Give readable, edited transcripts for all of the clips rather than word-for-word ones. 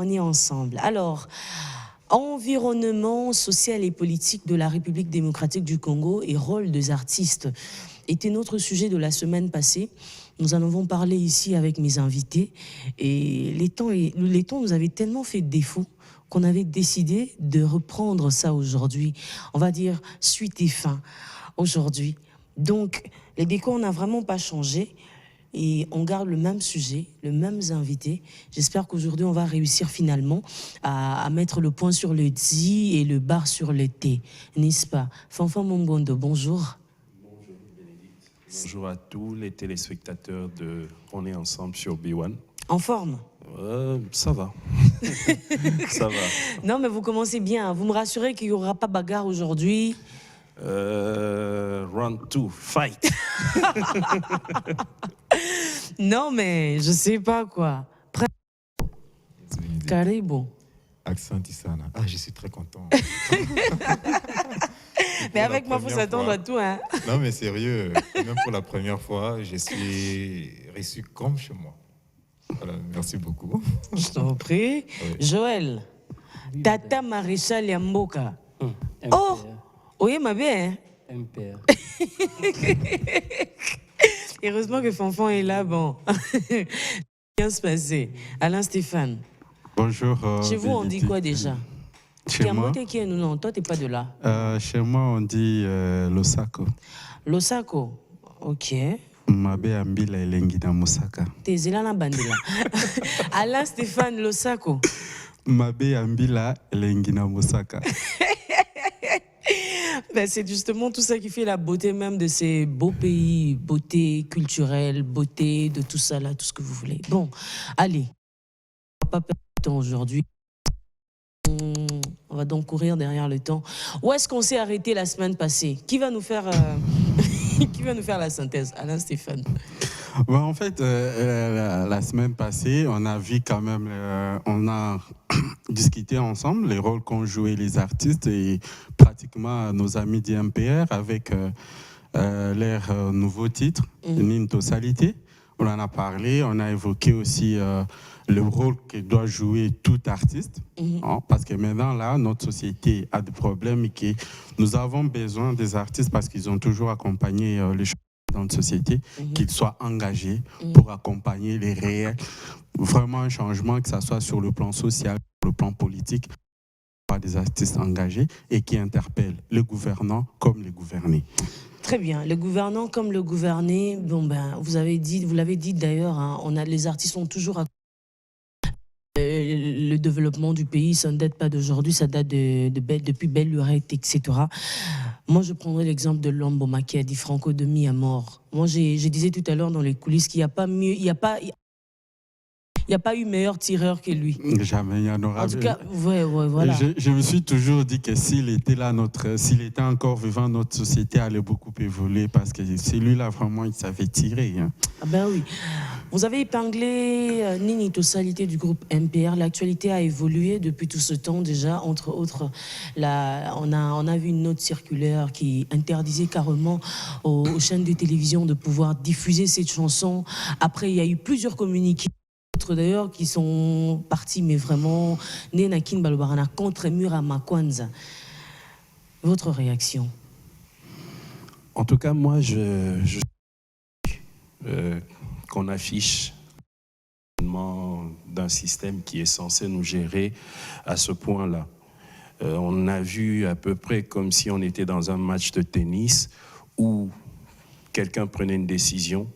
on est ensemble. Alors, environnement social et politique de la République démocratique du Congo et rôle des artistes était notre sujet de la semaine passée. Nous en avons parlé ici avec mes invités et les temps nous avaient tellement fait défaut qu'on avait décidé de reprendre ça aujourd'hui. On va dire suite et fin aujourd'hui. Donc, les décors n'ont vraiment pas changé. Et on garde le même sujet, les mêmes invités. J'espère qu'aujourd'hui, on va réussir finalement à mettre le point sur le dit et le bar sur le T, n'est-ce pas? Fanfan Mombondo, bonjour. Bonjour Bénédicte. Bonjour à tous les téléspectateurs de On est ensemble sur B1. En forme? Ça va. Ça va. Non, mais vous commencez bien. Vous me rassurez qu'il n'y aura pas bagarre aujourd'hui? Round 2, fight. Non, mais je sais pas quoi. Karibo. Accent Tissana. Ah, je suis très content. Mais avec moi, il faut s'attendre à tout, hein. Non, mais sérieux, même pour la première fois, je suis reçu comme chez moi. Voilà, merci beaucoup. Je t'en prie. Oui. Joël, Tata Maréchal Yamboka. Oh, oui, ma bien. Un père. Heureusement que Fanfan est là, bon. Bien se passer. Alain Stéphane. Bonjour. Chez vous, on dit quoi déjà? Chez moi, qui est nous? Non, toi, tu n'es pas de là. Chez moi, on dit Losako. Losako, ok. Mabe ambila elengi na musaka. Tezela na bandela. Alain Stéphane Losako. Mabe ambila elengi na musaka. Ben, c'est justement tout ça qui fait la beauté même de ces beaux pays, beauté culturelle, beauté de tout ça là, tout ce que vous voulez. Bon, allez, on va pas perdre de temps aujourd'hui. On va donc courir derrière le temps. Où est-ce qu'on s'est arrêté la semaine passée? Qui va nous faire la synthèse? Alain Stéphane. Ben, en fait, la semaine passée, on a vu quand même, on a discuté ensemble les rôles qu'ont joué les artistes et pratiquement nos amis d'IMPR avec leur nouveau titre, Ninto Salité. On en a parlé, on a évoqué aussi le rôle que doit jouer tout artiste, hein, parce que maintenant, là, notre société a des problèmes et que nous avons besoin des artistes parce qu'ils ont toujours accompagné les choses dans notre société, qu'ils soient engagés pour accompagner les réels, vraiment un changement, que ce soit sur le plan social, sur le plan politique, des artistes engagés et qui interpellent le gouvernant comme les gouvernés. Très bien, le gouvernant comme le gouverné, bon ben, vous l'avez dit d'ailleurs, hein, les artistes ont toujours le développement du pays, ça ne date pas d'aujourd'hui, ça date depuis belle lurette, etc. Moi, je prendrai l'exemple de Lomboma qui a dit Franco Demi à mort. Moi, je disais tout à l'heure dans les coulisses qu'il n'y a pas mieux, il n'y a pas eu meilleur tireur que lui. Jamais, il y en aura. En tout cas, ouais, voilà. Je me suis toujours dit que s'il était là, s'il était encore vivant, notre société allait beaucoup évoluer parce que celui-là, vraiment, il savait tirer. Hein. Ah ben oui. Vous avez épinglé Ninito Salité du groupe MPR. L'actualité a évolué depuis tout ce temps déjà. Entre autres, on a vu une note circulaire qui interdisait carrément aux chaînes de télévision de pouvoir diffuser cette chanson. Après, il y a eu plusieurs communiqués d'ailleurs qui sont partis, mais vraiment Nenakin Balobarana contre Mura Makwanza. Votre réaction? En tout cas, moi, je qu'on affiche d'un système qui est censé nous gérer à ce point-là. On a vu à peu près comme si on était dans un match de tennis où quelqu'un prenait une décision,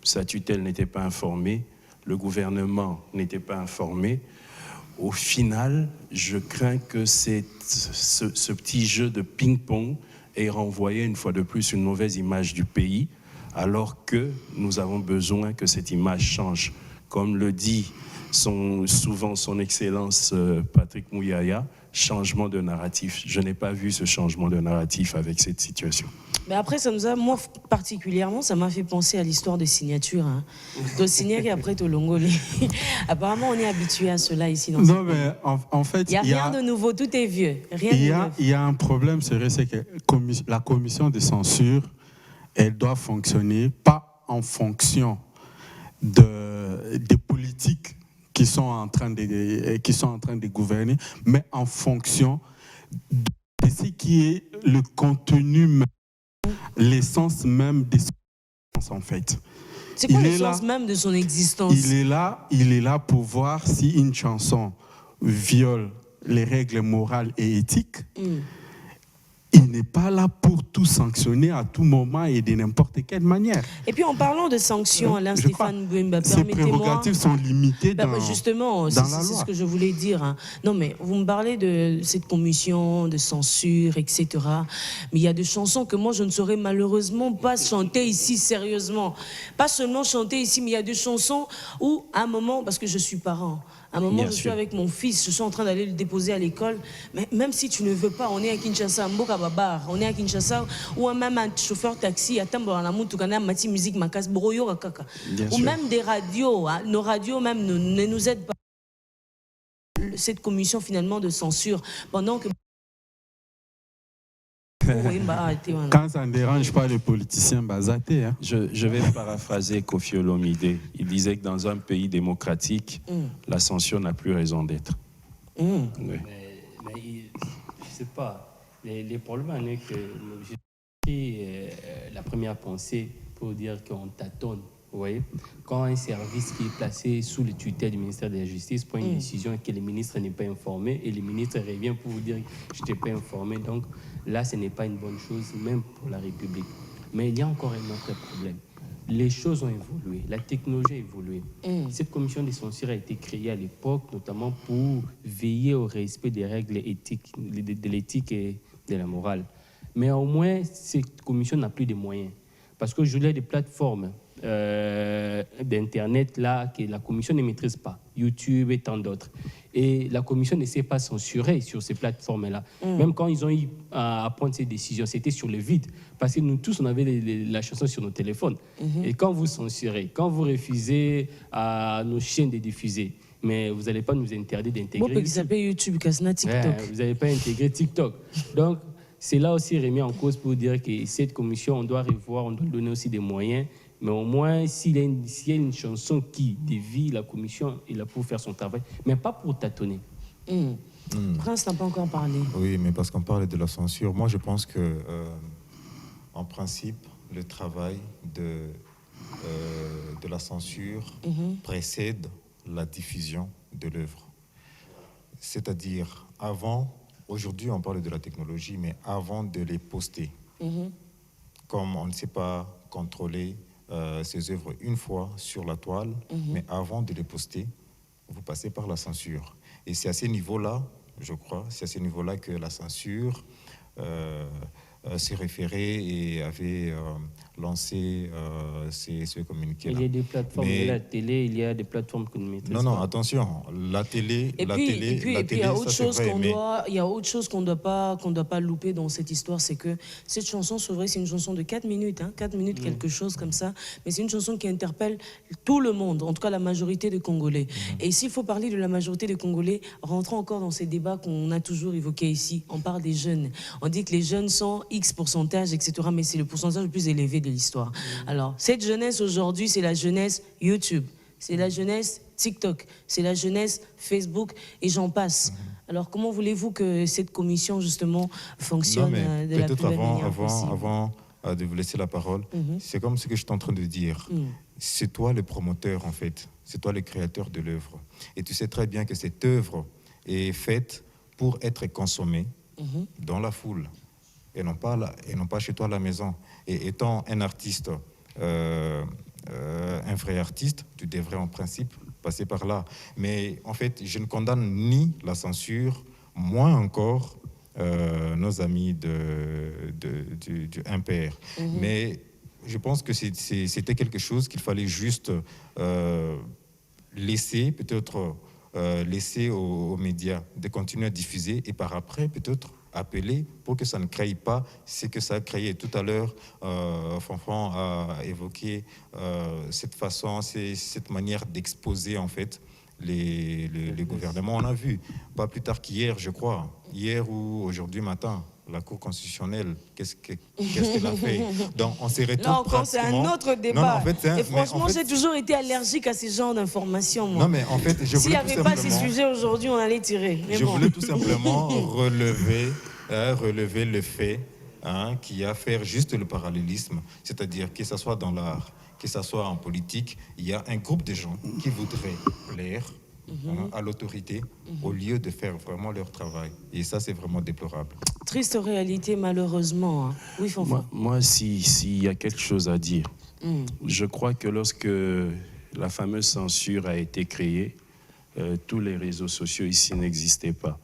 sa tutelle n'était pas informée, le gouvernement n'était pas informé. Au final, je crains que ce petit jeu de ping-pong ait renvoyé une fois de plus une mauvaise image du pays, alors que nous avons besoin que cette image change. Comme le dit souvent son Excellence Patrick Mouyaya, changement de narratif. Je n'ai pas vu ce changement de narratif avec cette situation. Mais après, moi particulièrement, ça m'a fait penser à l'histoire des signatures. Hein. De signer après Tolongoli. Apparemment, on est habitué à cela ici. Non, mais en fait, il n'y a rien de nouveau, tout est vieux. Il y a un problème, c'est que la commission de censure, elle doit fonctionner pas en fonction des politiques qui sont en train de gouverner, mais en fonction de ce qui est le contenu même, l'essence même des sens, en fait. C'est quoi l'essence même de son existence? Il est là pour voir si une chanson viole les règles morales et éthiques. Il n'est pas là pour tout sanctionner à tout moment et de n'importe quelle manière. Et puis en parlant de sanctions, Alain Stéphane Bouimba, ces prérogatives sont limitées justement, c'est ce que je voulais dire. Hein. Non, mais vous me parlez de cette commission de censure, etc. Mais il y a des chansons que moi, je ne saurais malheureusement pas chanter ici sérieusement. Pas seulement chanter ici, mais il y a des chansons où, à un moment, parce que je suis parent, à un moment, je suis avec mon fils, je suis en train d'aller le déposer à l'école, mais même si tu ne veux pas, on est à Kinshasa, Mboka Babar, on est à Kinshasa, ou même un chauffeur taxi, à Tambouranamout, ou Mati Musique, Makas, Broyo, Kaka. Ou même des radios, hein, nos radios même ne nous aident pas. Cette commission finalement de censure, pendant que... Quand ça ne dérange pas les politiciens basatés. Hein. Je vais paraphraser Koffi Olomide. Il disait que dans un pays démocratique, la censure n'a plus raison d'être. Oui. Mais je ne sais pas. Les problèmes, c'est que j'ai la première pensée pour dire qu'on tâtonne. Vous voyez, quand un service qui est placé sous le tutelle du ministère de la Justice prend une décision et que le ministre n'est pas informé, et le ministre revient pour vous dire « je t'ai pas informé », donc là, ce n'est pas une bonne chose, même pour la République. Mais il y a encore un autre problème. Les choses ont évolué, la technologie a évolué. Cette commission de censure a été créée à l'époque, notamment pour veiller au respect des règles éthiques, de l'éthique et de la morale. Mais au moins, cette commission n'a plus de moyens. Parce qu'aujourd'hui, il y a des plateformes d'Internet là que la commission ne maîtrise pas, YouTube et tant d'autres. Et la commission ne s'est pas censurée sur ces plateformes-là. Même quand ils ont eu à prendre ces décisions, c'était sur le vide. Parce que nous tous, on avait la chanson sur nos téléphones. Et quand vous censurez, quand vous refusez à nos chaînes de diffuser, mais vous n'allez pas nous interdire d'intégrer YouTube, TikTok. Vous n'allez pas intégrer TikTok. Donc, c'est là aussi remis en cause pour dire que cette commission, on doit revoir, on doit donner aussi des moyens. Mais au moins, s'il y a une chanson qui dévie la commission, il a pour faire son travail, mais pas pour tâtonner. Prince n'a pas encore parlé. Oui, mais parce qu'on parle de la censure, moi je pense que, en principe, le travail de la censure précède la diffusion de l'œuvre. C'est-à-dire, aujourd'hui on parle de la technologie, mais avant de les poster, comme on ne sait pas contrôler ces œuvres une fois sur la toile, mais avant de les poster, vous passez par la censure. Et c'est à ce niveau-là, je crois, c'est à ce niveau-là que la censure s'est référée et avait lancé ce communiqué-là. Il y a des plateformes de la télé, il y a des plateformes que nous maîtrisons. Non, attention, la télé, et puis, il y a autre chose qu'on ne doit pas louper dans cette histoire, c'est que cette chanson, c'est vrai, c'est une chanson de 4 minutes, 4 minutes, quelque chose comme ça, mais c'est une chanson qui interpelle tout le monde, en tout cas la majorité des Congolais. Et s'il faut parler de la majorité des Congolais, rentrons encore dans ces débats qu'on a toujours évoqués ici. On parle des jeunes. On dit que les jeunes sont X pourcentage, etc., mais c'est le pourcentage le plus élevé de l'histoire. Alors, cette jeunesse aujourd'hui, c'est la jeunesse YouTube, c'est la jeunesse TikTok, c'est la jeunesse Facebook, et j'en passe. Alors, comment voulez-vous que cette commission, justement, fonctionne de la plus belle manière possible? Avant de vous laisser la parole, c'est comme ce que je suis en train de dire. C'est toi le promoteur, en fait. C'est toi le créateur de l'œuvre. Et tu sais très bien que cette œuvre est faite pour être consommée dans la foule. Et non pas chez toi à la maison. Et étant un artiste, un vrai artiste, tu devrais en principe passer par là. Mais en fait, je ne condamne ni la censure, moins encore nos amis du MPR. Mais je pense que c'était quelque chose qu'il fallait juste laisser, peut-être laisser aux médias de continuer à diffuser et par après, peut-être appeler pour que ça ne crée pas ce que ça a créé. Tout à l'heure, Fanfan a évoqué cette façon, cette manière d'exposer en fait les gouvernements. On a vu, pas plus tard qu'hier, je crois, hier ou aujourd'hui matin, la Cour constitutionnelle, qu'est-ce qu'elle a fait? Donc, on s'est retrouvé Là encore, c'est un autre débat. Non, en fait, et franchement, j'ai toujours été allergique à ce genre d'informations. Non, mais en fait, s'il n'y avait pas ces sujets aujourd'hui, on allait tirer. Mais je voulais tout simplement relever le fait qu'il y a à faire juste le parallélisme, c'est-à-dire que ce soit dans l'art, que ce soit en politique, il y a un groupe de gens qui voudraient plaire à l'autorité au lieu de faire vraiment leur travail. Et ça, c'est vraiment déplorable. Triste réalité, malheureusement. Oui, Fonfon. Moi, s'il y a quelque chose à dire, je crois que lorsque la fameuse censure a été créée, tous les réseaux sociaux ici n'existaient pas.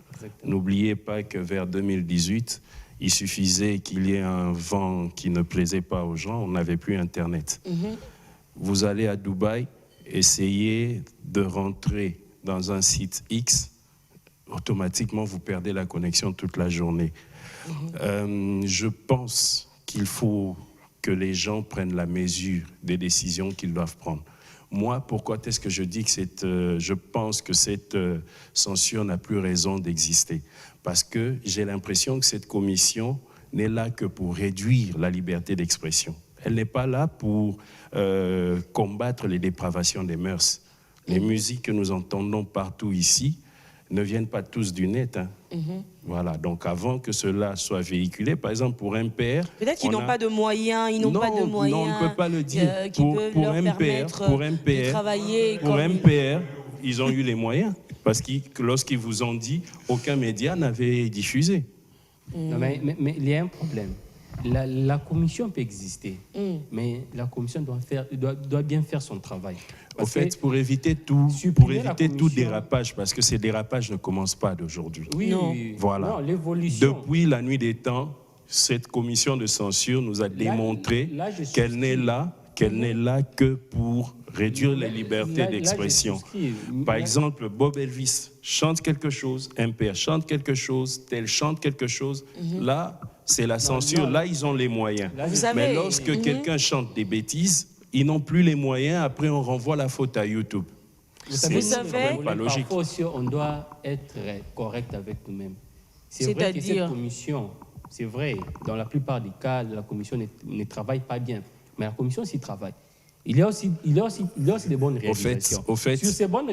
N'oubliez pas que vers 2018, il suffisait qu'il y ait un vent qui ne plaisait pas aux gens, on n'avait plus Internet. Vous allez à Dubaï, essayez de rentrer dans un site X, automatiquement vous perdez la connexion toute la journée. Je pense qu'il faut que les gens prennent la mesure des décisions qu'ils doivent prendre. Moi, pourquoi est-ce que je dis que je pense que cette censure n'a plus raison d'exister? Parce que j'ai l'impression que cette commission n'est là que pour réduire la liberté d'expression. Elle n'est pas là pour combattre les dépravations des mœurs. Les musiques que nous entendons partout ici ne viennent pas tous du net. Voilà, donc avant que cela soit véhiculé, par exemple pour MPR... Peut-être qu'ils n'ont pas de moyens, non, on ne peut pas le dire. Pour MPR, ils ont eu les moyens. Parce que lorsqu'ils vous ont dit, aucun média n'avait diffusé. Non, mais il y a un problème. La commission peut exister, mais la commission doit bien faire son travail. Au fait, pour éviter tout dérapage, parce que ces dérapages ne commencent pas d'aujourd'hui. Oui, non. Voilà. Non, l'évolution. Depuis la nuit des temps, cette commission de censure nous a démontré qu'elle n'est là que pour réduire les libertés d'expression. Par exemple, Bob Elvis chante quelque chose, MPR chante quelque chose, tel chante quelque chose. Là, c'est la censure. Là, ils ont les moyens. Mais lorsque quelqu'un chante des bêtises, ils n'ont plus les moyens. Après, on renvoie la faute à YouTube. Vous savez, pas logique. Parfois aussi, on doit être correct avec nous-mêmes. C'est vrai que cette commission, c'est vrai, dans la plupart des cas, la commission ne travaille pas bien. Mais la commission s'y travaille. Il y a aussi des bonnes réalisations. Au fait,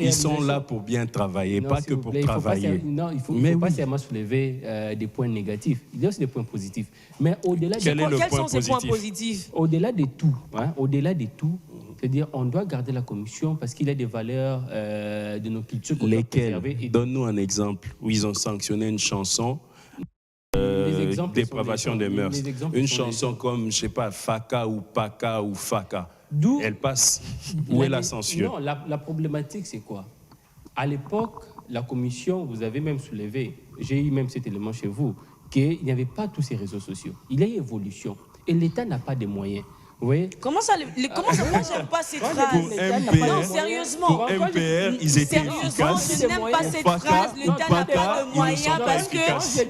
ils sont là pour bien travailler, pas que pour travailler. Il ne faut pas seulement soulever des points négatifs. Il y a aussi des points positifs. Mais au-delà quels sont ces points positifs? Au-delà de tout, c'est-à-dire on doit garder la commission parce qu'il y a des valeurs de nos cultures qu'on doit préserver. Donne-nous un exemple où ils ont sanctionné une chanson. Dépravation des mœurs. Une chanson comme, je ne sais pas, Faka ou Paka ou Faka. Elle passe. Où est la censure? Non, la problématique, c'est quoi? À l'époque, la commission, vous avez même soulevé, j'ai eu même cet élément chez vous, qu'il n'y avait pas tous ces réseaux sociaux. Il y a eu évolution. Et l'État n'a pas de moyens. Oui. Comment ça, moi, j'aime pas cette phrase. Non, sérieusement. Pour MPR, ils étaient efficaces. Je n'aime pas cette phrase. L'État n'a pas de moyens parce que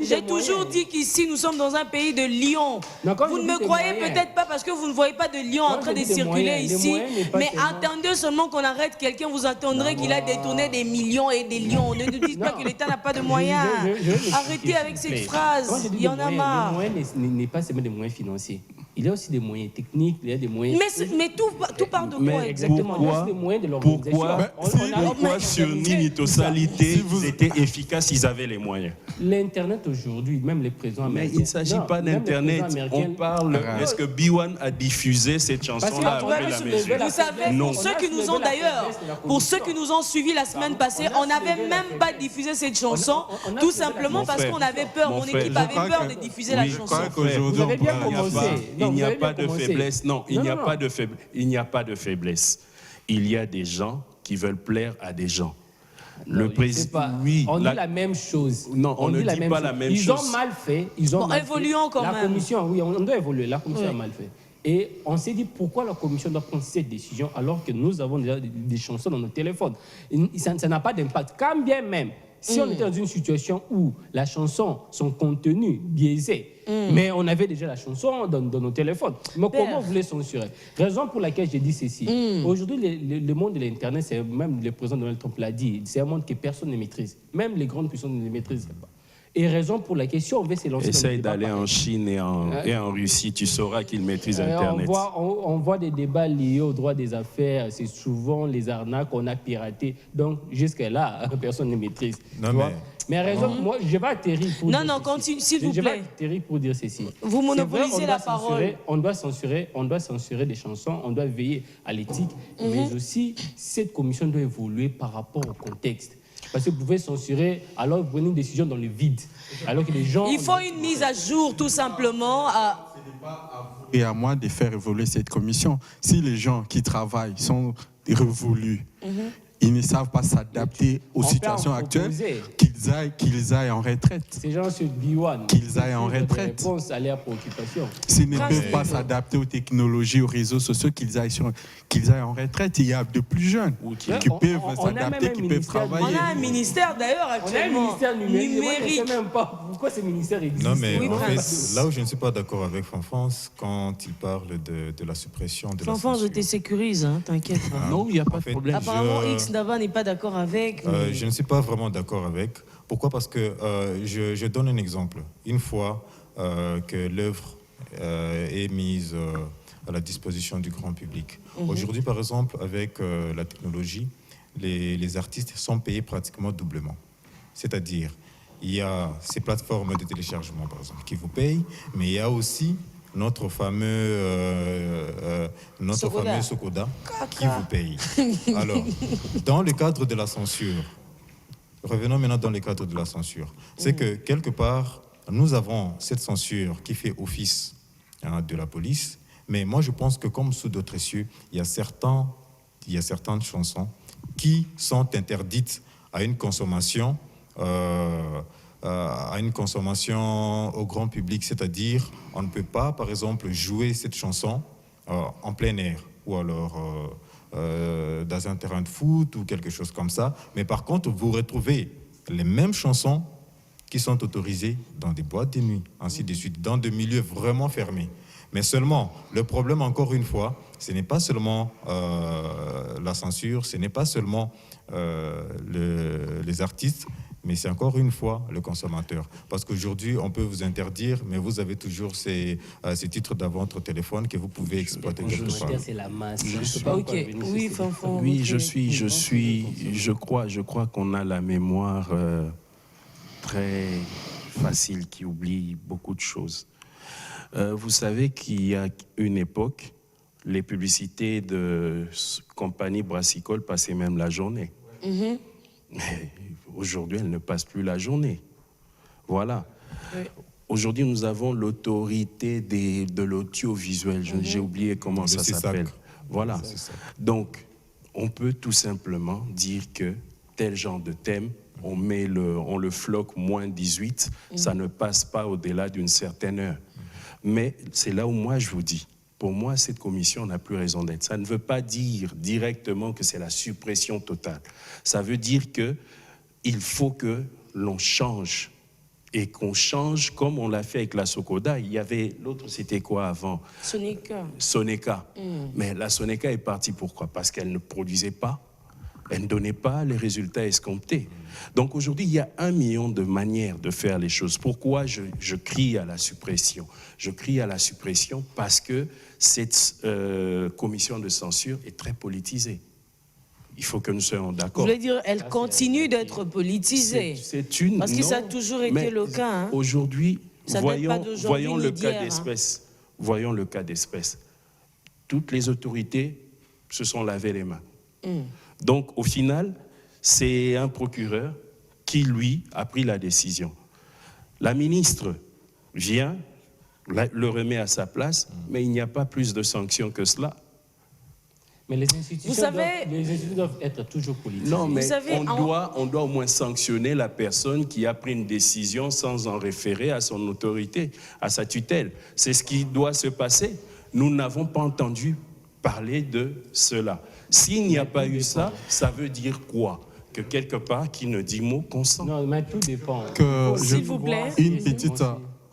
j'ai toujours dit qu'ici, nous sommes dans un pays de lions. Vous ne me croyez peut-être pas parce que vous ne voyez pas de lions en train de circuler ici. Mais attendez seulement qu'on arrête quelqu'un, vous attendrez qu'il a détourné des millions et des lions. Ne nous dites pas que l'État n'a pas de moyens. Arrêtez avec cette phrase. Il y en a marre. Les moyens n'est pas seulement des moyens financiers. Il y a aussi des moyens techniques, il y a des moyens... Mais tout part de quoi exactement? Il y a aussi des moyens de l'organisation. Pourquoi sur Ninitosalité, ils étaient efficaces, ils avaient les moyens? L'Internet aujourd'hui, même les présidents américains... Mais il ne s'agit pas d'Internet. On parle... Est-ce que B1 a diffusé cette chanson-là après la mesure? Vous savez, pour ceux qui nous ont d'ailleurs, pour ceux qui nous ont suivis la semaine passée, on n'avait même pas diffusé cette chanson, tout simplement parce qu'on avait peur, mon équipe avait peur de diffuser la chanson. Vous avez bien commencé. Il n'y a pas de faiblesse. Non, il n'y a pas de faiblesse. Il n'y a pas de faiblesse. Il y a des gens qui veulent plaire à des gens. Le président, oui. On dit la même chose. Non, on ne dit pas la même chose. Ils ont mal fait. Évoluons quand même. La commission, oui, on doit évoluer. La commission a mal fait. Et on s'est dit pourquoi la commission doit prendre cette décision alors que nous avons déjà des chansons dans nos téléphones. Ça n'a pas d'impact. Quand bien même Si on était dans une situation où la chanson, son contenu biaisé, mais on avait déjà la chanson dans nos téléphones. Mais comment vous voulez censurer? Raison pour laquelle j'ai dit ceci. Aujourd'hui, le monde de l'Internet, c'est même le président Donald Trump l'a dit, c'est un monde que personne ne maîtrise. Même les grandes puissances ne le maîtrisent pas. Et raison pour laquelle, si on veut se lancer... Essaye d'aller en Chine et en Russie, tu sauras qu'ils maîtrisent Internet. On voit des débats liés au droit des affaires, c'est souvent les arnaques qu'on a piratées. Donc, jusque-là, personne ne maîtrise. Non, mais raison, moi, je vais atterrir pour dire Non, continue, s'il vous plaît. Je vais atterrir pour dire ceci. Vous monopolisez la parole. On doit censurer des chansons, on doit veiller à l'éthique, mais aussi, cette commission doit évoluer par rapport au contexte. Parce que vous pouvez censurer, alors vous prenez une décision dans le vide. Alors que les gens... Il faut une mise à jour, tout simplement. Ce n'est pas à vous et à moi de faire évoluer cette commission. Si les gens qui travaillent sont révolus, ils ne savent pas s'adapter aux situations actuelles, qu'ils aillent en retraite. Ces gens sur B1, qu'ils aillent en retraite. Réponse à leurs préoccupations. S'ils ne peuvent pas s'adapter aux technologies, aux réseaux sociaux, qu'ils aillent en retraite. Il y a de plus jeunes qui peuvent s'adapter, qui peuvent travailler. On a un ministère d'ailleurs actuellement. On a un ministère numérique. Je ne sais même pas pourquoi ce ministère existe. Non, mais en fait, là où je ne suis pas d'accord avec Fanfans, quand il parle de la suppression de la censure. Fanfans, je te sécurise, hein, t'inquiète. Non, il n'y a pas de problème. Apparemment, X Dava n'est pas d'accord avec. Je ne suis pas vraiment d'accord avec. Pourquoi? Parce que je donne un exemple. Une fois que l'œuvre est mise à la disposition du grand public. Aujourd'hui, par exemple, avec la technologie, les artistes sont payés pratiquement doublement. C'est-à-dire, il y a ces plateformes de téléchargement, par exemple, qui vous payent, mais il y a aussi notre fameux Sokoda qui vous paye. Alors, dans le cadre de la censure, revenons maintenant dans le cadre de la censure, c'est que quelque part, nous avons cette censure qui fait office de la police, mais moi je pense que comme sous d'autres cieux, il y a certaines chansons qui sont interdites à une consommation au grand public, c'est-à-dire on ne peut pas, par exemple, jouer cette chanson en plein air ou alors dans un terrain de foot ou quelque chose comme ça. Mais par contre, vous retrouvez les mêmes chansons qui sont autorisées dans des boîtes de nuit, ainsi de suite, dans des milieux vraiment fermés. Mais seulement, le problème, encore une fois, ce n'est pas seulement la censure, ce n'est pas seulement les artistes, mais c'est encore une fois le consommateur. Parce qu'aujourd'hui, on peut vous interdire, mais vous avez toujours ces titres dans votre téléphone que vous pouvez exploiter quelque part. C'est la masse. Oui, je crois qu'on a la mémoire très facile qui oublie beaucoup de choses. Vous savez qu'il y a une époque, les publicités de compagnies brassicoles passaient même la journée. Mais aujourd'hui, elles ne passent plus la journée. Voilà. Oui. Aujourd'hui, nous avons l'autorité de l'audiovisuel. J'ai oublié comment ça s'appelle. Voilà. Donc, on peut tout simplement dire que tel genre de thème, on le floque moins 18, ça ne passe pas au-delà d'une certaine heure. Mais c'est là où moi je vous dis, pour moi cette commission n'a plus raison d'être. Ça ne veut pas dire directement que c'est la suppression totale. Ça veut dire qu'il faut que l'on change. Et qu'on change comme on l'a fait avec la Sokoda. Il y avait, l'autre c'était quoi avant? Soneca. Mais la Soneca est partie pourquoi? Parce qu'elle ne produisait pas. Elle ne donnait pas les résultats escomptés. Donc aujourd'hui, il y a 1 million de manières de faire les choses. Pourquoi je crie à la suppression? Je crie à la suppression parce que cette commission de censure est très politisée. Il faut que nous soyons d'accord. Vous voulez dire, elle continue d'être politisée? Parce que ça a toujours été le cas. Hein. Aujourd'hui, voyons le cas d'espèce. Voyons le cas d'espèce. Toutes les autorités se sont lavées les mains. Donc, au final, c'est un procureur qui, lui, a pris la décision. La ministre vient, le remet à sa place, mais il n'y a pas plus de sanctions que cela. Mais les institutions, doivent être toujours politiques. Non, mais on doit au moins sanctionner la personne qui a pris une décision sans en référer à son autorité, à sa tutelle. C'est ce qui doit se passer. Nous n'avons pas entendu parler de cela. S'il n'y a pas eu ça, ça veut dire quoi? que quelque part, qui ne dit mot consent. Non, mais tout dépend. S'il vous plaît.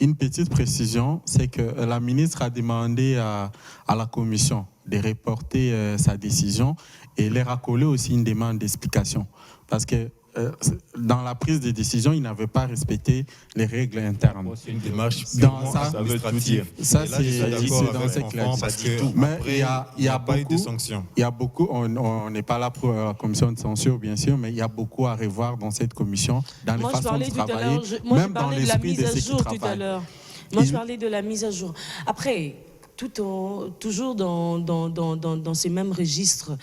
Une petite précision, c'est que la ministre a demandé à la commission de reporter sa décision et leur a collé aussi une demande d'explication. Parce que dans la prise de décision, ils n'avaient pas respecté les règles internes. Une démarche Dans ça, ça veut tout dire. Ça, Et là, je suis c'est d'accord dans avec ces mon clairs. frère parce que Mais après, il y a pas eu de beaucoup, sanctions. il y a beaucoup, on n'est pas là pour la commission de censure, bien sûr, mais il y a beaucoup à revoir dans cette commission, dans les Moi, je façons parlais de tout à travailler, l'heure. Moi, je même dans parlais de la l'esprit mise de à ceux qui jour tout à travaillent. l'heure. Moi, je parlais de la mise à jour. Après, toujours dans ces mêmes registres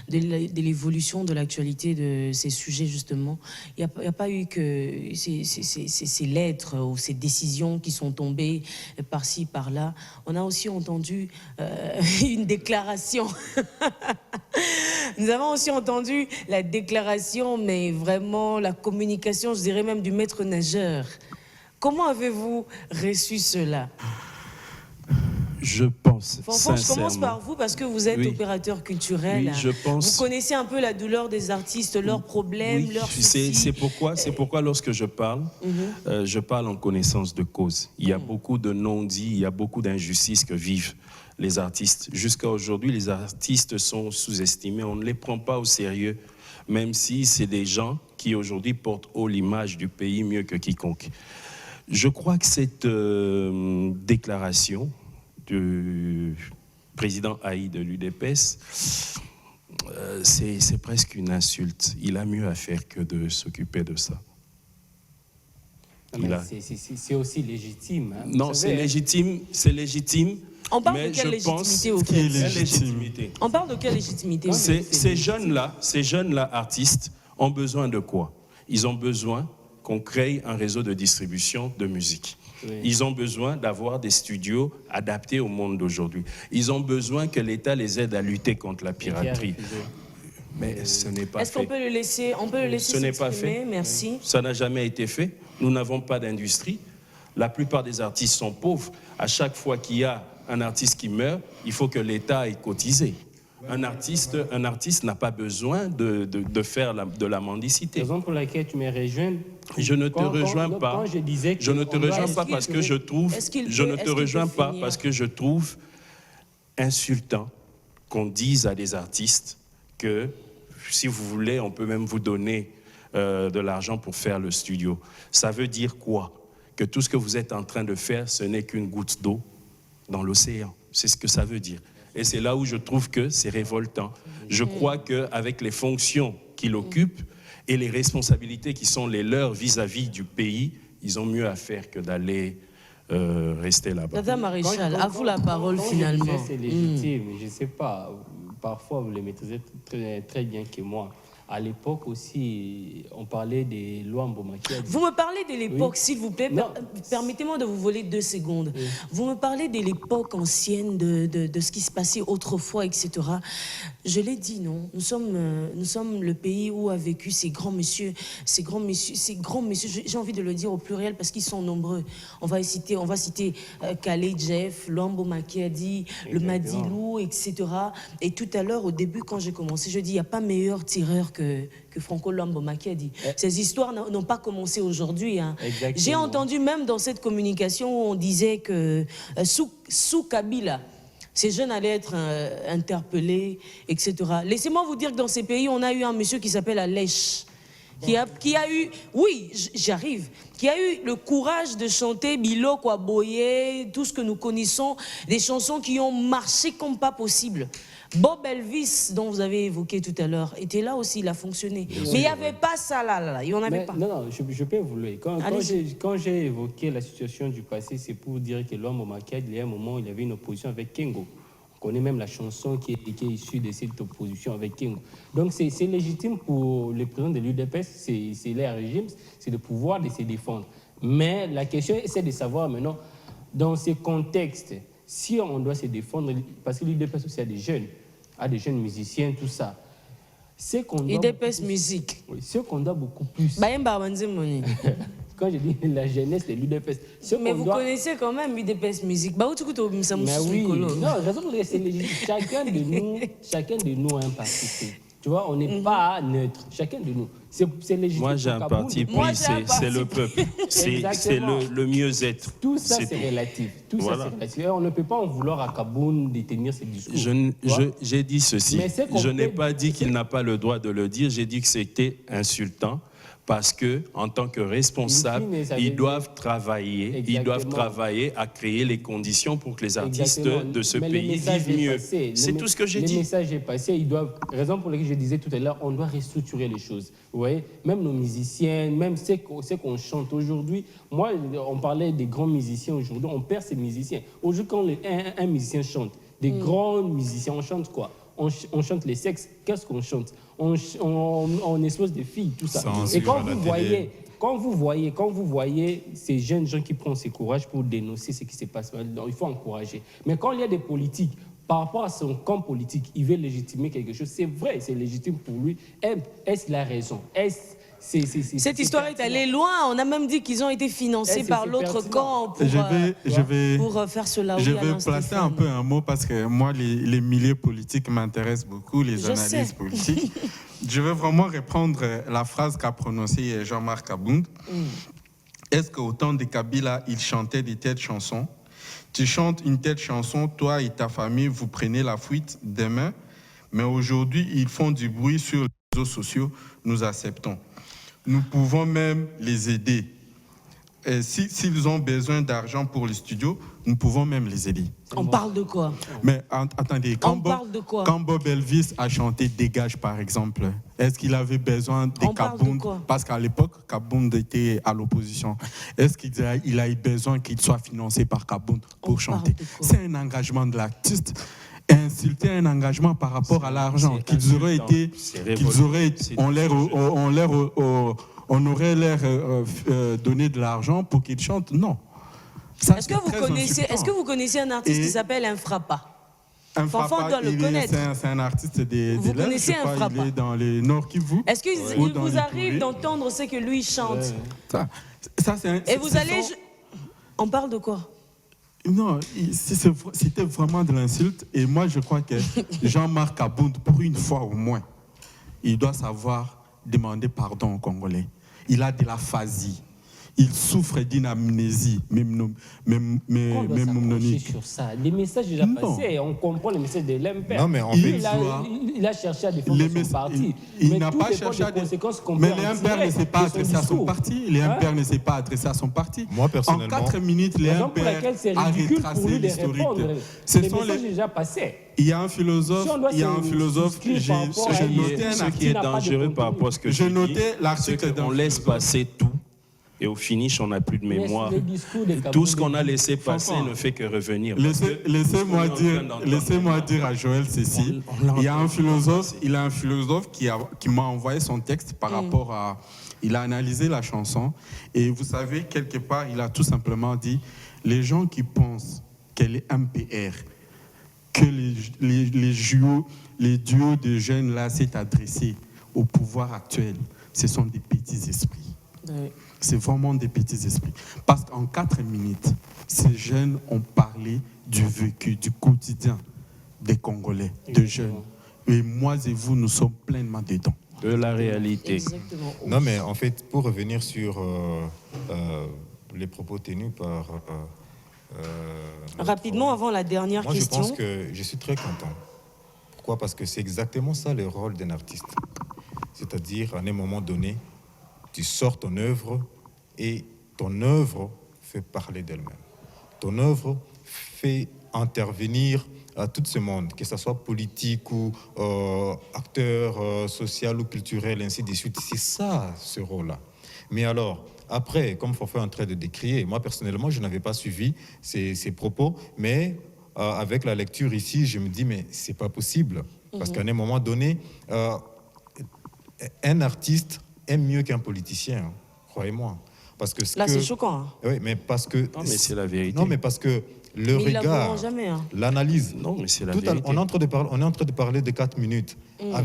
de l'évolution de l'actualité de ces sujets, justement, il n'y a pas eu que ces lettres ou ces décisions qui sont tombées par-ci, par-là. On a aussi entendu une déclaration. Nous avons aussi entendu la déclaration, mais vraiment la communication, je dirais même du maître nageur. Comment avez-vous reçu cela? Je pense Fanfan, je sincèrement. commence par vous parce que vous êtes Oui. opérateur culturel. Oui, je pense. Vous connaissez un peu la douleur des artistes, leurs problèmes, Oui, leurs soucis. c'est pourquoi lorsque je parle en connaissance de cause. Il y a beaucoup de non-dits, il y a beaucoup d'injustices que vivent les artistes. Jusqu'à aujourd'hui, les artistes sont sous-estimés, on ne les prend pas au sérieux, même si c'est des gens qui aujourd'hui portent haut l'image du pays mieux que quiconque. Je crois que cette déclaration du président Haï de l'UDPS, c'est presque une insulte. Il a mieux à faire que de s'occuper de ça. C'est aussi légitime. Hein. Non, c'est légitime. On parle mais de quelle je pense légitimité au qu'il est fait? légitimité. On parle de quelle légitimité? Ces jeunes-là, artistes, ont besoin de quoi? Ils ont besoin qu'on crée un réseau de distribution de musique. Oui. Ils ont besoin d'avoir des studios adaptés au monde d'aujourd'hui. Ils ont besoin que l'État les aide à lutter contre la piraterie. Mais ce n'est pas fait. Est-ce qu'on peut le laisser, Ce n'est pas fait. Merci. Ça n'a jamais été fait. Nous n'avons pas d'industrie. La plupart des artistes sont pauvres. À chaque fois qu'il y a un artiste qui meurt, il faut que l'État ait cotisé. Un artiste n'a pas besoin de faire de la mendicité. La raison pour laquelle tu me rejoins. Je ne te rejoins pas. Je ne te rejoins pas parce que je trouve. Je ne te rejoins pas parce que je trouve insultant qu'on dise à des artistes que, si vous voulez, on peut même vous donner de l'argent pour faire le studio. Ça veut dire quoi? Que tout ce que vous êtes en train de faire, ce n'est qu'une goutte d'eau dans l'océan. C'est ce que ça veut dire. Et c'est là où je trouve que c'est révoltant. Je crois qu'avec les fonctions qu'il occupe et les responsabilités qui sont les leurs vis-à-vis du pays, ils ont mieux à faire que d'aller rester là-bas. Tata Maréchal, à vous la parole finalement. C'est légitime, je ne sais pas. Parfois, vous les maîtrisez très, très bien que moi. À l'époque aussi, on parlait des lois Mboma-Kiadi. Vous me parlez de l'époque, oui. S'il vous plaît. Permettez-moi de vous voler 2 secondes. Oui. Vous me parlez de l'époque ancienne, de ce qui se passait autrefois, etc. Je l'ai dit, non. Nous sommes le pays où a vécu ces grands messieurs, j'ai envie de le dire au pluriel parce qu'ils sont nombreux. On va citer Kale Jeff, Luambo Makiadi, le Madilou, etc. Et tout à l'heure, au début, quand j'ai commencé, je dis, il n'y a pas meilleur tireur que Franco Luambo Makiadi. Ces histoires n'ont pas commencé aujourd'hui. Hein. J'ai entendu même dans cette communication où on disait que sous Kabila, ces jeunes allaient être interpellés, etc. Laissez-moi vous dire que dans ces pays, on a eu un monsieur qui s'appelle Alèche, qui a eu, oui, j'arrive, qui a eu le courage de chanter Biloko Aboye, tout ce que nous connaissons, des chansons qui ont marché comme pas possible. Bob Elvis, dont vous avez évoqué tout à l'heure, était là aussi, il a fonctionné. Mais il n'y avait pas ça là, il n'y en avait pas. Non, je peux vous le dire. Quand j'ai évoqué la situation du passé, c'est pour dire que Luambo Makiadi, il y a un moment où il y avait une opposition avec Kengo. On connaît même la chanson qui est issue de cette opposition avec Kengo. Donc c'est légitime pour le président de l'UDPS, c'est leur régime, c'est de pouvoir de se défendre. Mais la question, c'est de savoir maintenant, dans ces contextes, si on doit se défendre, parce que l'UDPS aussi a des jeunes musiciens, tout ça. UDPS musique. Oui, ce qu'on doit beaucoup plus. Quand je dis la jeunesse de l'UDPS. Mais vous connaissez quand même UDPS musique. Mais oui, non, c'est légitime. Chacun de nous a un parti. Tu vois, on n'est pas neutre. Chacun de nous. C'est légitime. Moi, j'ai un pour Kabound. parti Moi, pris, j'ai un c'est le parti peuple. C'est Exactement. le mieux-être. Tout ça, C'est c'est tout. relatif. Tout Voilà. ça, c'est relatif. Et on ne peut pas en vouloir à Kabound de tenir ses discours. J'ai dit ceci. Mais c'est qu'on Je n'ai peut- pas dit qu'il n'a pas le droit de le dire. J'ai dit que c'était insultant. Parce que, en tant que responsable, In fine, ça veut ils dire- doivent travailler. Ils doivent Exactement. travailler à créer les conditions pour que les artistes Exactement. de ce Mais le pays message vivent est mieux. passé. C'est tout ce que j'ai Le dit. message est passé. Ils doivent. Raison pour laquelle je disais tout à l'heure, on doit restructurer les choses. Vous voyez, même nos musiciens, même ceux qu'on chante aujourd'hui. Moi, on parlait des grands musiciens aujourd'hui. On perd ces musiciens. Aujourd'hui, quand un musicien chante, des grands musiciens, on chante quoi? On chante les sexes. Qu'est-ce qu'on chante? On expose des filles, tout ça. Censure Et quand à la vous télé. voyez, quand vous voyez ces jeunes gens qui prennent ce courage pour dénoncer ce qui se passe, il faut encourager. Mais quand il y a des politiques, par rapport à son camp politique, il veut légitimer quelque chose, c'est vrai, c'est légitime pour lui. Est-ce qu'il a raison? Cette histoire est allée loin. On a même dit qu'ils ont été financés par l'autre camp pour faire cela. Je vais placer un peu un mot parce que moi, les milieux politiques m'intéressent beaucoup, les analyses politiques. Je vais vraiment reprendre la phrase qu'a prononcée Jean-Marc Kabound. Est-ce qu'au temps de Kabila, il chantait des telles chansons? Tu chantes une telle chanson, toi et ta famille, vous prenez la fuite demain, mais aujourd'hui, ils font du bruit sur les réseaux sociaux, nous acceptons. Nous pouvons même les aider. S'ils ont besoin d'argent pour les studios, nous pouvons même les aider. On parle de quoi? Mais attendez, quand Bob Elvis a chanté Dégage, par exemple, est-ce qu'il avait besoin de Kabound? Parce qu'à l'époque, Kabound était à l'opposition. Est-ce qu'il a eu besoin qu'il soit financé par Kabound pour chanter? C'est un engagement de l'artiste. Insulter un engagement par rapport à l'argent qu'ils auraient été, on aurait leur donné de l'argent pour qu'ils chantent. Non. Est-ce que vous connaissez un artiste qui s'appelle Infrapa? Fanfan doit le connaître. C'est un artiste des Vous connaissez Infrapa? Il est dans les Nord Kivu. Est-ce qu'il vous arrive d'entendre ce que lui chante? Et vous allez... On parle de quoi? Non, c'était vraiment de l'insulte. Et moi, je crois que Jean-Marc Kabound, pour une fois au moins, il doit savoir demander pardon aux Congolais. Il a de l'aphasie. Il souffre d'une amnésie, même sur ça. Les messages déjà passés, on comprend les messages de l'MPR. Non, mais en fait, il a cherché à défendre son parti. Il n'a pas cherché à défendre. Mais l'MPR ne s'est pas adressé à son parti. L'MPR ne s'est pas adressé à son parti. Moi, personnellement, en 4 minutes, l'MPR a retracé l'historique. Les messages déjà passés. Il y a un philosophe, j'ai noté un article qui est dangereux par rapport à ce que je dis. L'article on laisse passer tout. Et au finish, on n'a plus de mémoire. Tout ce qu'on a laissé passer ne fait que revenir. Laissez-moi dire à Joël ceci. Il y a un philosophe qui m'a envoyé son texte par rapport à... Il a analysé la chanson et vous savez, quelque part, il a tout simplement dit les gens qui pensent qu'elle est MPR, que les duos de jeunes là s'est adressé au pouvoir actuel, ce sont des petits esprits. Oui. C'est vraiment des petits esprits. Parce qu'en 4 minutes, ces jeunes ont parlé du vécu, du quotidien des Congolais, de jeunes. Et moi et vous, nous sommes pleinement dedans. De la réalité. Exactement. Non, mais en fait, pour revenir sur les propos tenus par... rapidement, avant la dernière question. Moi, je pense que je suis très content. Pourquoi? Parce que c'est exactement ça le rôle d'un artiste. C'est-à-dire, à un moment donné, tu sors ton œuvre et ton œuvre fait parler d'elle-même. Ton œuvre fait intervenir à tout ce monde, que ce soit politique ou acteur social ou culturel, ainsi de suite. C'est ça, ce rôle-là. Mais alors, après, comme Forfait est en train de décrier, moi personnellement, je n'avais pas suivi ces propos, mais avec la lecture ici, je me dis, mais c'est pas possible. Parce qu'à un moment donné, un artiste aime mieux qu'un politicien, hein, croyez-moi. Parce que là, c'est choquant. Hein. Oui, mais parce que... Non, mais c'est la vérité. Non, mais parce que le regard, l'analyse... Non, mais c'est la vérité. On est en train de parler de 4 minutes. À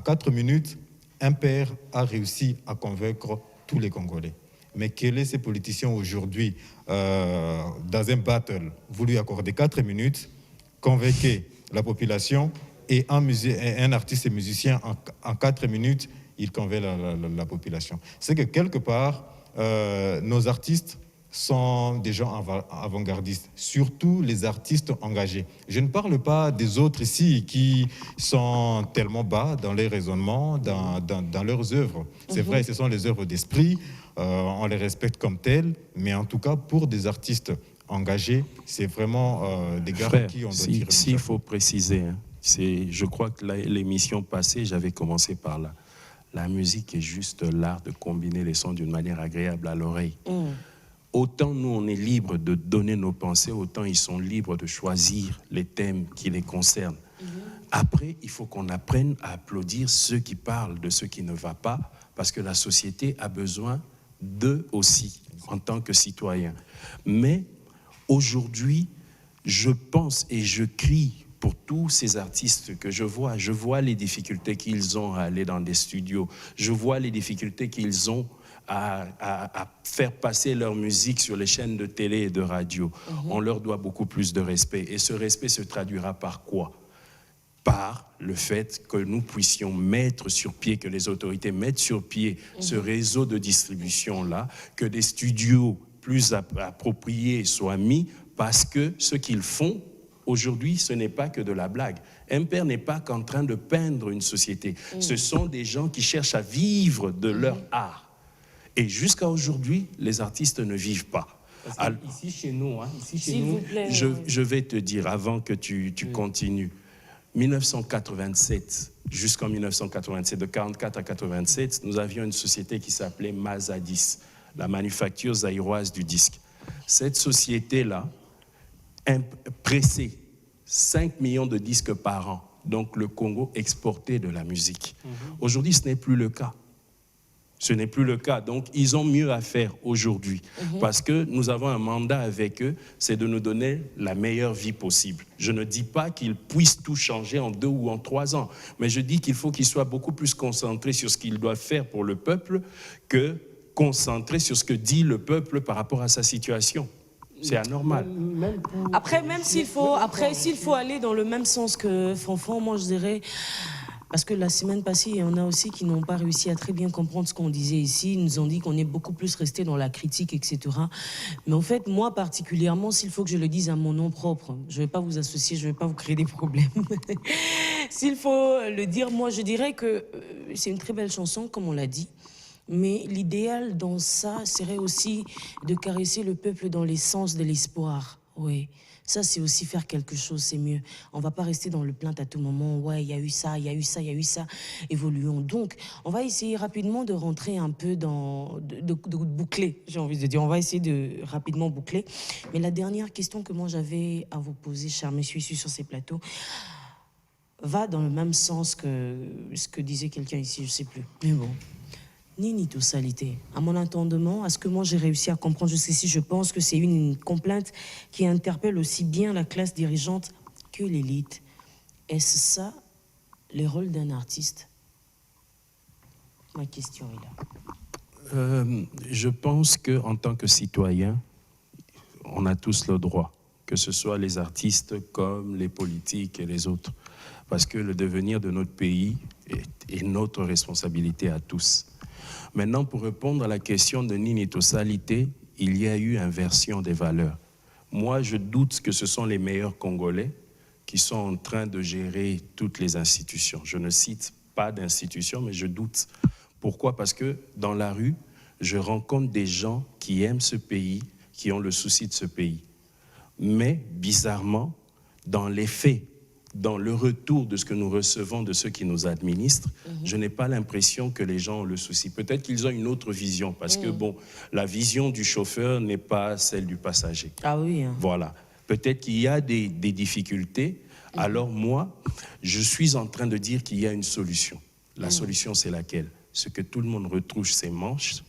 4 minutes, un père a réussi à convaincre tous les Congolais. Mais quels sont ces politiciens aujourd'hui, dans un battle, voulu accorder 4 minutes, convaincre la population et un artiste et musicien en 4 minutes, il convainc la population. C'est que quelque part, nos artistes sont des gens avant-gardistes, surtout les artistes engagés. Je ne parle pas des autres ici qui sont tellement bas dans les raisonnements, dans leurs œuvres. C'est vrai, ce sont les œuvres d'esprit, on les respecte comme telles, mais en tout cas, pour des artistes engagés, c'est vraiment des gars qui ont doit tirer. Il faut préciser, hein, je crois que l'émission passée, j'avais commencé par là. La musique est juste l'art de combiner les sons d'une manière agréable à l'oreille. Autant nous, on est libre de donner nos pensées, autant ils sont libres de choisir les thèmes qui les concernent. Après, il faut qu'on apprenne à applaudir ceux qui parlent de ce qui ne va pas, parce que la société a besoin d'eux aussi, en tant que citoyens. Mais aujourd'hui, je pense et je crie pour tous ces artistes que je vois les difficultés qu'ils ont à aller dans des studios, je vois les difficultés qu'ils ont à faire passer leur musique sur les chaînes de télé et de radio. On leur doit beaucoup plus de respect. Et ce respect se traduira par quoi? Par le fait que nous puissions mettre sur pied, que les autorités mettent sur pied ce réseau de distribution-là, que des studios plus appropriés soient mis, parce que ce qu'ils font aujourd'hui, ce n'est pas que de la blague. Imper n'est pas qu'en train de peindre une société. Ce sont des gens qui cherchent à vivre de leur art. Et jusqu'à aujourd'hui, les artistes ne vivent pas. Parce que ici chez nous, je vais te dire, avant que tu continues, 1987, jusqu'en 1987, de 1944 à 1987, nous avions une société qui s'appelait Mazadis, la manufacture zaïroise du disque. Cette société-là pressait 5 millions de disques par an. Donc le Congo exportait de la musique. Aujourd'hui, ce n'est plus le cas. Ce n'est plus le cas. Donc, ils ont mieux à faire aujourd'hui. Parce que nous avons un mandat avec eux, c'est de nous donner la meilleure vie possible. Je ne dis pas qu'ils puissent tout changer en 2 ou en 3 ans, mais je dis qu'il faut qu'ils soient beaucoup plus concentrés sur ce qu'ils doivent faire pour le peuple que concentrés sur ce que dit le peuple par rapport à sa situation. C'est anormal. S'il faut aller dans le même sens que Fanfan, moi je dirais... Parce que la semaine passée, il y en a aussi qui n'ont pas réussi à très bien comprendre ce qu'on disait ici. Ils nous ont dit qu'on est beaucoup plus resté dans la critique, etc. Mais en fait, moi particulièrement, s'il faut que je le dise à mon nom propre, je ne vais pas vous associer, je ne vais pas vous créer des problèmes. S'il faut le dire, moi je dirais que c'est une très belle chanson, comme on l'a dit. Mais l'idéal dans ça serait aussi de caresser le peuple dans l'essence de l'espoir. Oui. Ça, c'est aussi faire quelque chose, c'est mieux. On ne va pas rester dans le plainte à tout moment. Ouais, il y a eu ça, il y a eu ça, il y a eu ça. Évoluons. Donc, on va essayer rapidement de rentrer un peu dans... de boucler, j'ai envie de dire. On va essayer de rapidement boucler. Mais la dernière question que moi, j'avais à vous poser, cher monsieur issu sur ces plateaux, va dans le même sens que ce que disait quelqu'un ici, je ne sais plus. Mais bon... Nini Tossalité, à mon entendement, à ce que moi j'ai réussi à comprendre jusqu'ici, je pense que c'est une complainte qui interpelle aussi bien la classe dirigeante que l'élite. Est-ce ça, le rôle d'un artiste? Ma question est là. Je pense qu'en tant que citoyen, on a tous le droit, que ce soit les artistes comme les politiques et les autres, parce que le devenir de notre pays est notre responsabilité à tous. Maintenant, pour répondre à la question de Nini Tossalité, il y a eu inversion des valeurs. Moi, je doute que ce sont les meilleurs Congolais qui sont en train de gérer toutes les institutions. Je ne cite pas d'institutions, mais je doute. Pourquoi? Parce que dans la rue, je rencontre des gens qui aiment ce pays, qui ont le souci de ce pays. Mais, bizarrement, dans les faits, dans le retour de ce que nous recevons de ceux qui nous administrent, je n'ai pas l'impression que les gens ont le souci. Peut-être qu'ils ont une autre vision, parce que, bon, la vision du chauffeur n'est pas celle du passager. Ah oui. Hein. Voilà. Peut-être qu'il y a des difficultés. Alors moi, je suis en train de dire qu'il y a une solution. La solution, c'est laquelle? C'est que tout le monde retrouve ses manches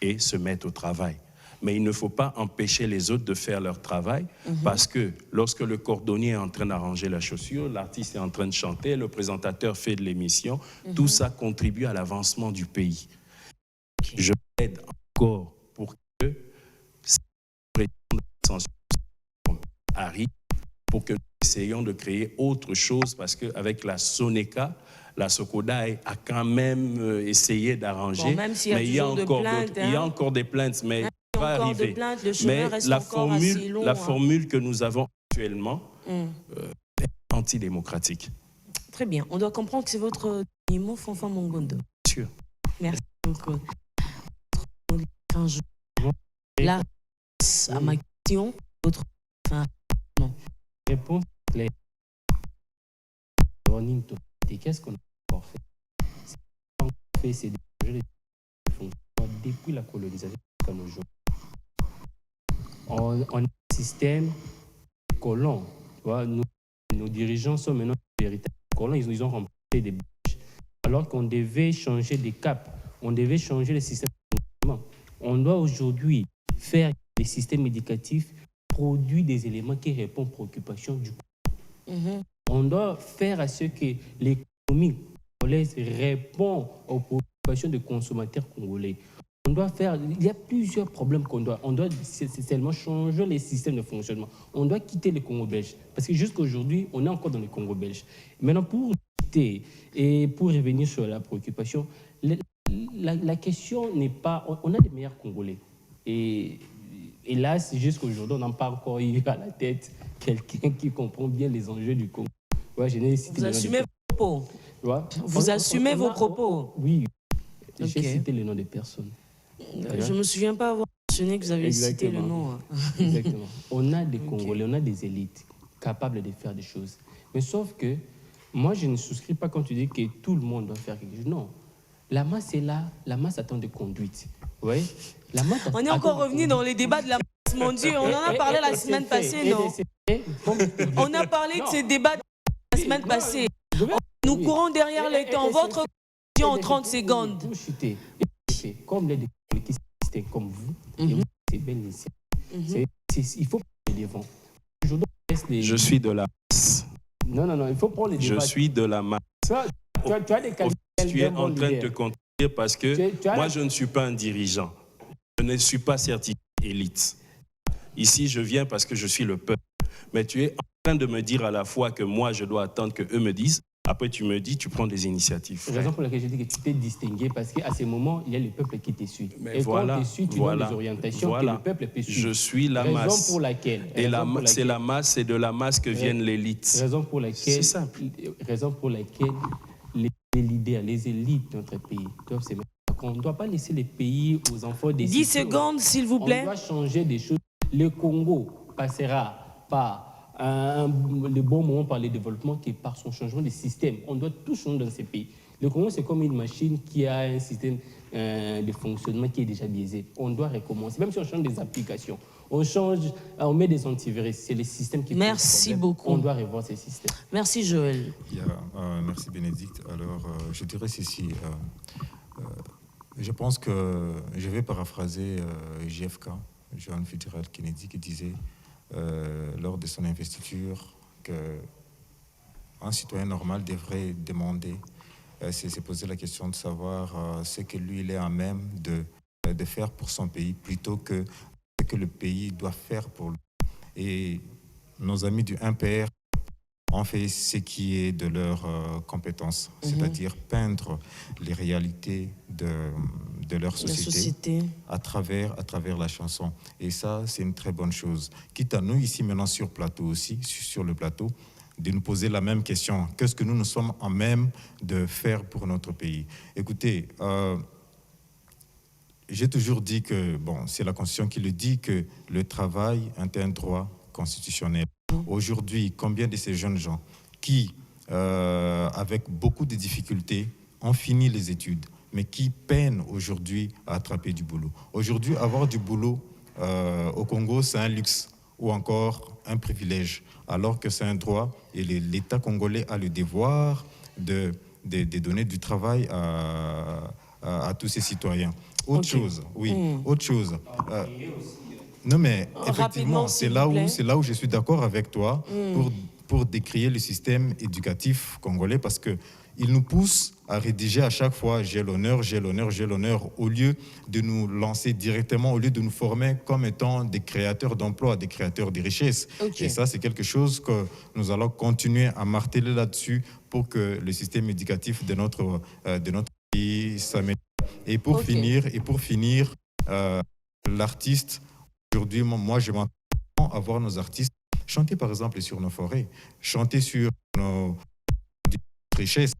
et se mette au travail. Mais il ne faut pas empêcher les autres de faire leur travail, parce que lorsque le cordonnier est en train d'arranger la chaussure, l'artiste est en train de chanter, le présentateur fait de l'émission, tout ça contribue à l'avancement du pays. Je plaide encore pour que cette pression de censure arrive, pour que nous essayions de créer autre chose, parce qu'avec la Soneca, la SOCODAI a quand même essayé d'arranger. Bon, même s'il y a toujours de plaintes, il y a encore des plaintes, mais même ça va encore arriver. de plaintes, le chemin reste encore assez long. La formule que nous avons actuellement est antidémocratique. Très bien. On doit comprendre que c'est votre dernier mot, Fanfan Mongondo. Bien sûr. Merci beaucoup. La réponse à ma question, votre fin. Réponse claire. Qu'est-ce qu'on a encore fait? Ce qu'on a encore fait, c'est de changer les fonctionnements depuis la colonisation jusqu'à nos jours. On a un système colon. Tu vois, nos dirigeants sont maintenant des véritables colons. Ils ont remplacé des bâches. Alors qu'on devait changer des caps, on devait changer le système de fonctionnement. On doit aujourd'hui faire des systèmes éducatifs produire des éléments qui répondent aux préoccupations du peuple. On doit faire à ce que l'économie congolaise répond aux préoccupations des consommateurs congolais. On doit faire, il y a plusieurs problèmes qu'on doit, seulement changer les systèmes de fonctionnement. On doit quitter le Congo belge, parce que jusqu'à aujourd'hui, on est encore dans le Congo belge. Maintenant, pour quitter et pour revenir sur la préoccupation, la question n'est pas, on a des meilleurs Congolais. Et hélas, jusqu'aujourd'hui, on n'a pas encore eu à la tête quelqu'un qui comprend bien les enjeux du Congo. Ouais, vous assumez vos propos. Ouais. Vous assumez vos propos. Oui, okay. J'ai cité le nom des personnes. Je ne me souviens pas avoir mentionné que vous avez cité le nom. Exactement. On a des Congolais, on a des élites capables de faire des choses. Mais sauf que, moi, je ne souscris pas quand tu dis que tout le monde doit faire quelque chose. Non. La masse est là, la masse attend de conduite. Ouais. On est encore revenu dans les débats de la masse, mon Dieu. On en a parlé la semaine passée, non? On a parlé de ces débats la semaine passée. Nous courons derrière le temps. Votre question en 30 secondes. Comme les décolonialistes comme vous, c'est belle initiative. Il faut prendre les devants. Je suis de la masse. Non, il faut prendre les devants. Je suis de la masse. Tu as des tu es en train de te contredire parce que moi, je ne suis pas un dirigeant. Je ne suis pas certifié élite. Ici, je viens parce que je suis le peuple. Mais tu es en train de me dire à la fois que moi, je dois attendre qu'eux me disent. Après, tu me dis, tu prends des initiatives. C'est la raison pour laquelle je dis que tu t'es distingué, parce qu'à ce moment, il y a le peuple qui te suit. Mais et voilà, quand tu suis, tu donnes des orientations que le peuple peut suivre. Je suis la masse. Raison pour laquelle. Et c'est la masse, c'est de la masse que viennent l'élite. Raison pour laquelle. C'est simple. Raison pour laquelle les leaders, les élites de notre pays doivent se mettre. On ne doit pas laisser les pays aux enfants des 10 secondes, s'il vous plaît. On doit changer des choses. Le Congo passera par le bon moment par le développement qui est par son changement de système. On doit tout changer dans ces pays. Le Congo, c'est comme une machine qui a un système de fonctionnement qui est déjà biaisé. On doit recommencer. Même si on change des applications, on met des antivirus. C'est le système qui Merci beaucoup. On doit revoir ces systèmes. Merci Joël. Merci Bénédicte. Alors, je dirais ceci. Je pense que je vais paraphraser JFK, John Fitzgerald Kennedy, qui disait lors de son investiture qu'un citoyen normal devrait demander, se poser la question de savoir ce que lui il est à même de faire pour son pays plutôt que ce que le pays doit faire pour lui. Et nos amis du MPR ont fait ce qui est de leur compétence, c'est-à-dire peindre les réalités de leur société à travers la chanson. Et ça, c'est une très bonne chose. Quitte à nous, ici maintenant sur le plateau, de nous poser la même question. Qu'est-ce que nous sommes en même de faire pour notre pays? Écoutez, j'ai toujours dit que, c'est la Constitution qui le dit, que le travail est un droit constitutionnel. Aujourd'hui, combien de ces jeunes gens qui, avec beaucoup de difficultés, ont fini les études, mais qui peinent aujourd'hui à attraper du boulot. Aujourd'hui, avoir du boulot au Congo, c'est un luxe ou encore un privilège, alors que c'est un droit et l'État congolais a le devoir de donner du travail à tous ses citoyens. Autre chose. Non, mais effectivement, c'est là où je suis d'accord avec toi pour décrier le système éducatif congolais, parce qu'il nous pousse à rédiger à chaque fois j'ai l'honneur, j'ai l'honneur, j'ai l'honneur, au lieu de nous lancer directement, au lieu de nous former comme étant des créateurs d'emplois, des créateurs de richesses. Okay. Et ça, c'est quelque chose que nous allons continuer à marteler là-dessus pour que le système éducatif de notre pays s'améliore. Et pour finir, l'artiste, aujourd'hui, moi, je m'attends à voir nos artistes chanter, par exemple, sur nos forêts, chanter sur nos richesses.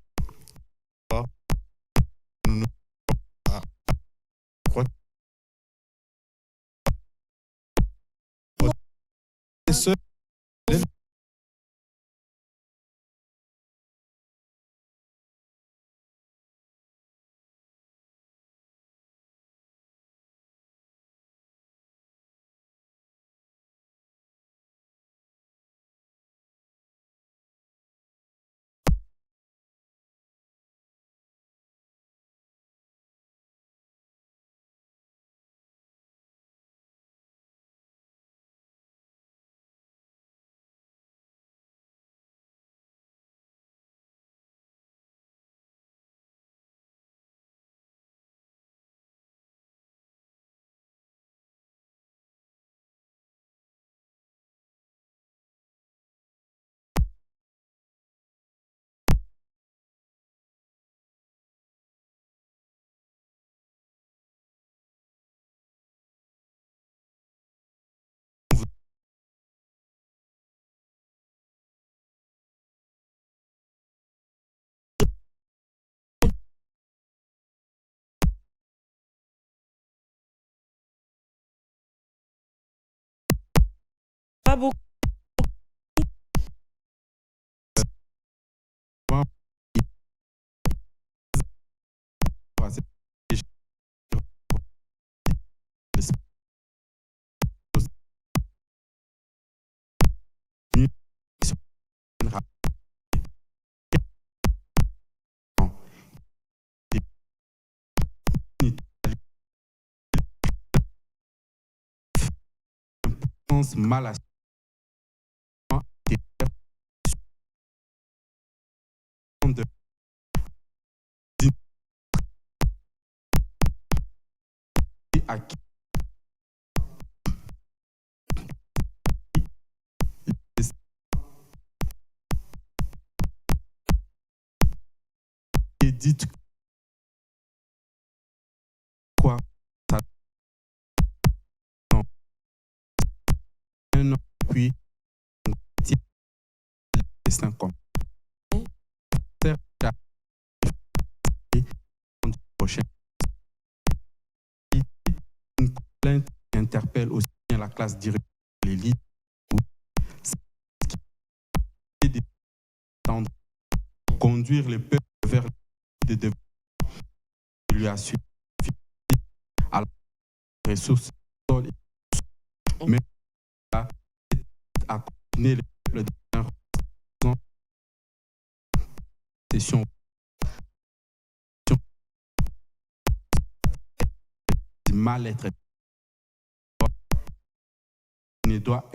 Pas beaucoup. Mal à qui dites quoi ça non un an puis destin comme prochain une plainte interpelle aussi bien la classe directrice les leaders conduire le peuple vers des développements lui assurer à la ressource sol mais à continuer le peuple dans session du mal-être ne doit